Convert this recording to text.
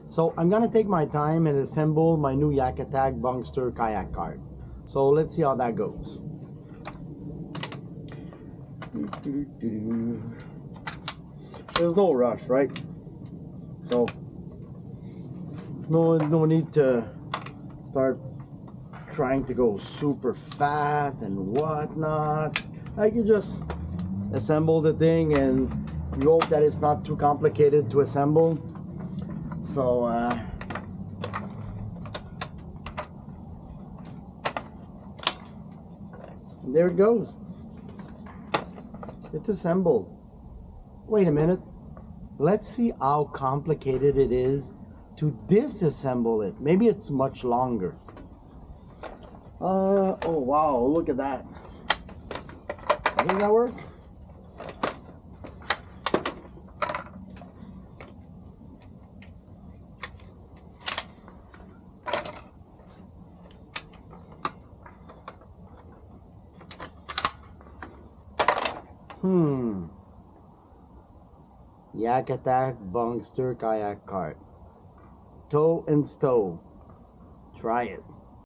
So I'm gonna take my time and assemble my new YakAttack Bunkster kayak cart. So let's see how that goes. There's no rush, right? So no need to start trying to go super fast and whatnot. I can just assemble the thing, and you hope that it's not too complicated to assemble. So there it goes. It's assembled. Wait a minute. Let's see how complicated it is to disassemble it. Maybe it's much longer. Oh wow, look at that. Does that work? YakAttack Bunkster kayak cart. Tow and stow. Try it.